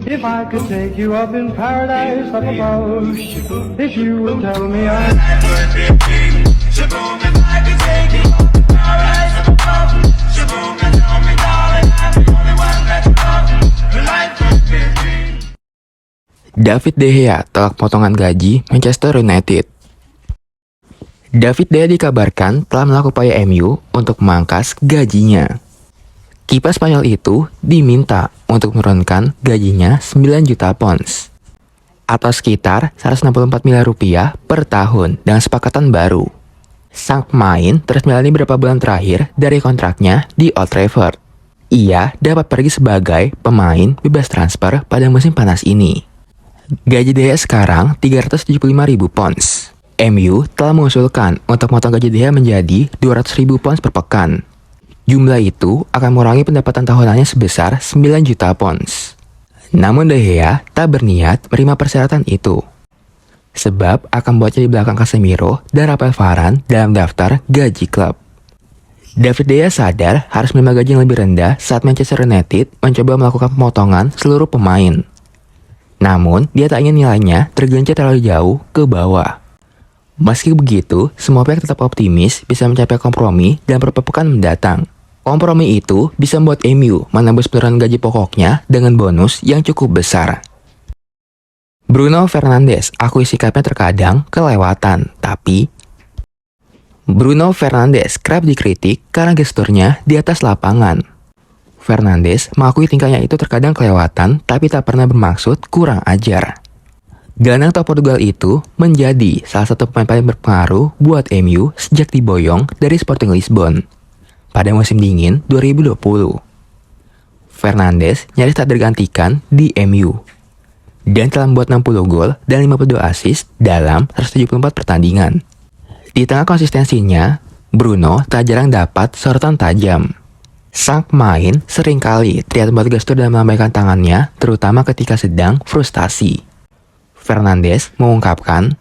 If I could take you up in paradise up above, if you would tell me I... David De Gea tolak potongan gaji Manchester United. David De Gea dikabarkan telah melakukan upaya MU untuk memangkas gajinya. Kiper Spanyol itu diminta untuk menurunkan gajinya 9 juta pounds atau sekitar 164 miliar rupiah per tahun dengan sepakatan baru. Sang pemain terus menjalani beberapa bulan terakhir dari kontraknya di Old Trafford. Ia dapat pergi sebagai pemain bebas transfer pada musim panas ini. Gaji De Gea sekarang 375.000 pounds. MU telah mengusulkan untuk memotong gaji De Gea menjadi 200.000 pounds per pekan. Jumlah itu akan mengurangi pendapatan tahunannya sebesar 9 juta pounds. Namun De Gea tak berniat menerima persyaratan itu, sebab akan membuatnya di belakang Casemiro dan Rafael Varane dalam daftar gaji klub. David De Gea sadar harus menerima gaji yang lebih rendah saat Manchester United mencoba melakukan pemotongan seluruh pemain. Namun, dia tak ingin nilainya tergencet terlalu jauh ke bawah. Meski begitu, semua pihak tetap optimis bisa mencapai kompromi dalam beberapa pekan mendatang. Kompromi itu bisa membuat MU menembus penurunan gaji pokoknya dengan bonus yang cukup besar. Bruno Fernandes akui sikapnya terkadang kelewatan, tapi Bruno Fernandes kerap dikritik karena gesturnya di atas lapangan. Fernandes mengakui tingkahnya itu terkadang kelewatan, tapi tak pernah bermaksud kurang ajar. Gelandang top Portugal itu menjadi salah satu pemain paling berpengaruh buat MU sejak diboyong dari Sporting Lisbon pada musim dingin 2020. Fernandes nyaris tak tergantikan di MU dan telah membuat 60 gol dan 52 assist dalam 174 pertandingan. Di tengah konsistensinya, Bruno tak jarang dapat sorotan tajam. Sang pemain seringkali terlihat membuat gestur dan melambaikan tangannya, terutama ketika sedang frustasi. Fernandes mengungkapkan,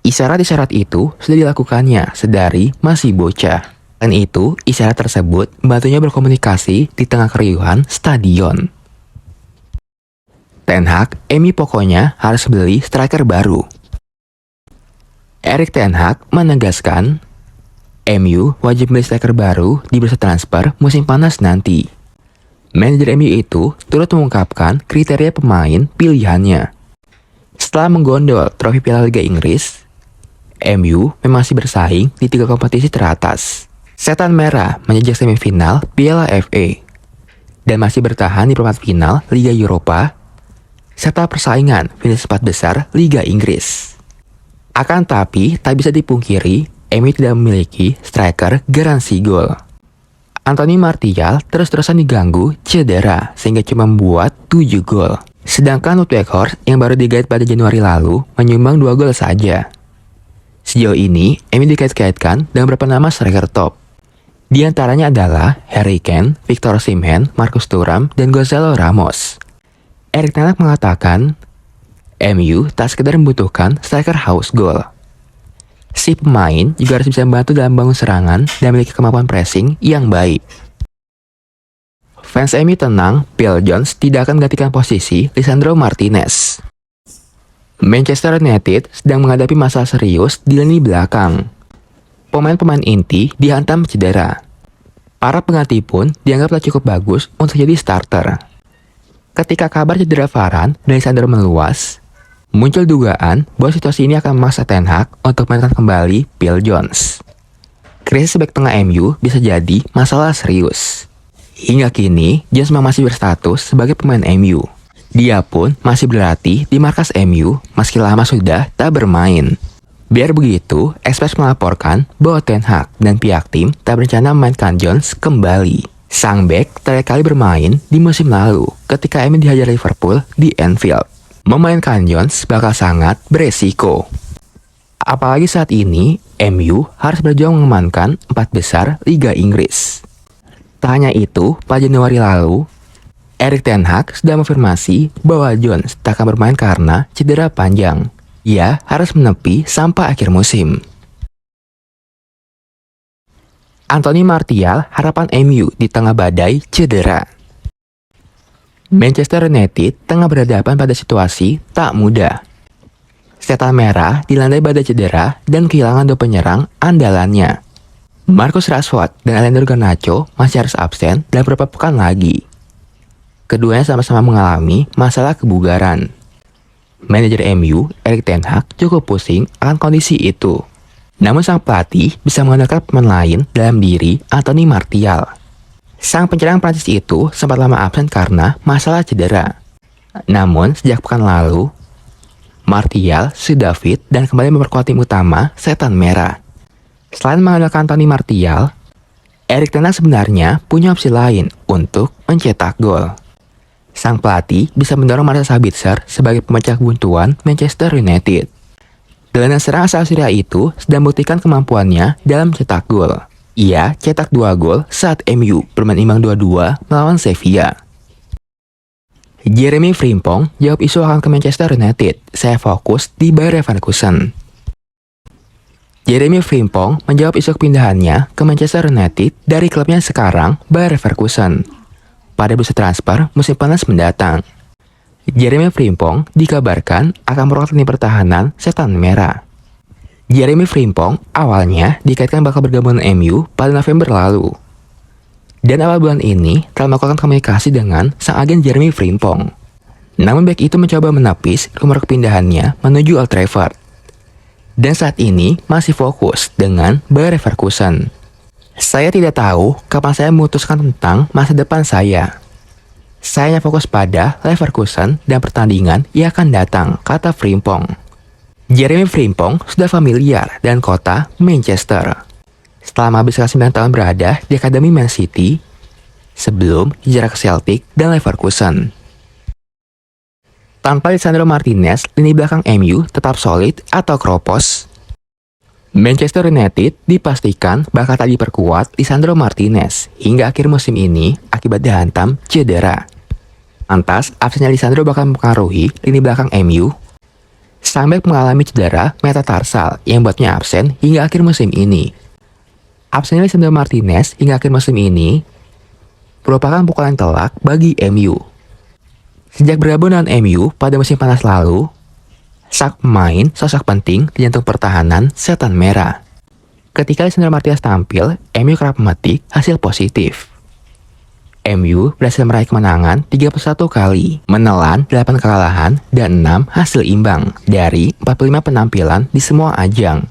isyarat-isyarat itu sudah dilakukannya sedari masih bocah. Dan itu, isyarat tersebut membantunya berkomunikasi di tengah keriuhan stadion. Ten Hag, MU pokoknya harus beli striker baru. Erik Ten Hag menegaskan, MU wajib beli striker baru di bursa transfer musim panas nanti. Manajer MU itu turut mengungkapkan kriteria pemain pilihannya. Setelah menggondol trofi Piala Liga Inggris, MU memang masih bersaing di 3 kompetisi teratas. Setan Merah menjejak semifinal Piala FA dan masih bertahan di perempat final Liga Eropa serta persaingan finish 4 besar Liga Inggris. Akan tapi tak bisa dipungkiri MU tidak memiliki striker garansi gol. Anthony Martial terus-terusan diganggu cedera sehingga cuma membuat 7 gol. Sedangkan Wout Weghorst yang baru digait pada Januari lalu menyumbang 2 gol saja. Sejauh ini, MU dikait-kaitkan dengan beberapa nama striker top. Di antaranya adalah Harry Kane, Victor Osimhen, Marcus Thuram, dan Gonzalo Ramos. Erik Ten Hag mengatakan, MU tak sekedar membutuhkan striker haus gol. Si pemain juga harus bisa membantu dalam bangun serangan dan memiliki kemampuan pressing yang baik. Fans MU tenang, Phil Jones tidak akan menggantikan posisi Lisandro Martinez. Manchester United sedang menghadapi masalah serius di lini belakang. Pemain-pemain inti dihantam cedera. Para pengganti pun dianggap tak cukup bagus untuk jadi starter. Ketika kabar cedera Varane dan Lisandro meluas, muncul dugaan bahwa situasi ini akan memaksa Ten Hag untuk memainkan kembali Phil Jones. Krisis bek tengah MU bisa jadi masalah serius. Hingga kini, Jones memang masih berstatus sebagai pemain MU. Dia pun masih berlatih di markas MU meski lama sudah tak bermain. Biar begitu, Express melaporkan bahwa Ten Hag dan pihak tim tak berencana memainkan Jones kembali. Sang bek terakhir kali bermain di musim lalu ketika MU dihajar Liverpool di Anfield. Memainkan Jones bakal sangat beresiko. Apalagi saat ini, MU harus berjuang mengamankan 4 besar Liga Inggris. Tak hanya itu, pada Januari lalu, Erik Ten Hag sudah mengafirmasi bahwa Jones tak akan bermain karena cedera panjang. Ia harus menepi sampai akhir musim. Anthony Martial, harapan MU di tengah badai cedera. Manchester United tengah berhadapan pada situasi tak mudah. Setan merah dilandai badai cedera dan kehilangan dua penyerang andalannya. Marcus Rashford dan Alejandro Garnacho masih harus absen dalam beberapa pekan lagi. Keduanya sama-sama mengalami masalah kebugaran. Manajer MU, Erik ten Hag, cukup pusing akan kondisi itu. Namun sang pelatih bisa mengandalkan pemain lain dalam diri Anthony Martial. Sang penyerang Prancis itu sempat lama absen karena masalah cedera. Namun, sejak pekan lalu, Martial sudah fit dan kembali memperkuat tim utama Setan Merah. Selain mengandalkan Anthony Martial, Erik ten Hag sebenarnya punya opsi lain untuk mencetak gol. Sang pelatih bisa mendorong Marcel Sabitzer sebagai pemecah kebuntuan Manchester United. Gelandang serang asal Syria itu sedang membuktikan kemampuannya dalam cetak gol. Ia cetak 2 gol saat MU bermain imbang 2-2 melawan Sevilla. Jeremy Frimpong jawab isu akan ke Manchester United. Saya fokus di Bayer Leverkusen. Jeremy Frimpong menjawab isu kepindahannya ke Manchester United dari klubnya sekarang, Bayer Leverkusen, pada bursa transfer musim panas mendatang. Jeremy Frimpong dikabarkan akan merupakan tim pertahanan Setan Merah. Jeremy Frimpong awalnya dikaitkan bakal bergabung dengan MU pada November lalu. Dan awal bulan ini telah melakukan komunikasi dengan sang agen Jeremy Frimpong. Namun bek itu mencoba menepis rumor kepindahannya menuju Old Trafford. Dan saat ini masih fokus dengan Bayer Leverkusen. Saya tidak tahu kapan saya memutuskan tentang masa depan saya. Saya hanya fokus pada Leverkusen dan pertandingan yang akan datang, kata Frimpong. Jeremy Frimpong sudah familiar dengan kota Manchester. Setelah menghabiskan 9 tahun berada di Akademi Man City, sebelum hijrah ke Celtic dan Leverkusen. Tanpa Lisandro Martinez, lini belakang MU tetap solid atau kropos. Manchester United dipastikan bakal tak diperkuat Lisandro Martinez hingga akhir musim ini akibat dihantam cedera. Lantas, absennya Lisandro bakal mempengaruhi lini belakang MU. Sang bek mengalami cedera metatarsal yang buatnya absen hingga akhir musim ini. Absennya Lisandro Martinez hingga akhir musim ini merupakan pukulan telak bagi MU. Sejak bergabung dengan MU pada musim panas lalu, sang pemain sosok penting di jantung pertahanan Setan Merah. Ketika Lisandro Martinez tampil, MU kerap memetik hasil positif. MU berhasil meraih kemenangan 31 kali, menelan 8 kekalahan dan 6 hasil imbang dari 45 penampilan di semua ajang.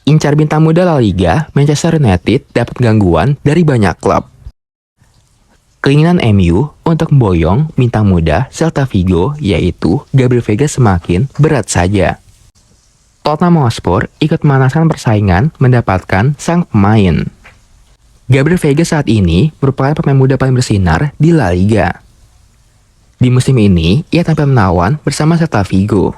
Incar bintang muda La Liga, Manchester United dapat gangguan dari banyak klub. Keinginan MU untuk memboyong bintang muda Celta Vigo yaitu Gabriel Vega semakin berat saja. Tottenham Hotspur ikut memanaskan persaingan mendapatkan sang pemain. Gabriel Vega saat ini merupakan pemain muda paling bersinar di La Liga. Di musim ini, ia tampil menawan bersama Celta Vigo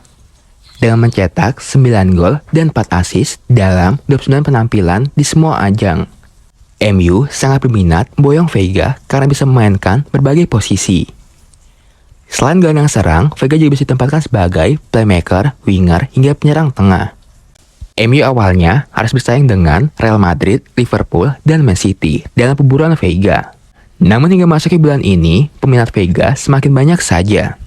dengan mencetak 9 gol dan 4 assist dalam 29 penampilan di semua ajang. MU sangat berminat memboyong Vega karena bisa memainkan berbagai posisi. Selain gelandang serang, Vega juga bisa ditempatkan sebagai playmaker, winger, hingga penyerang tengah. MU awalnya harus bersaing dengan Real Madrid, Liverpool, dan Man City dalam pemburuan Vega. Namun hingga masuk ke bulan ini, peminat Vega semakin banyak saja.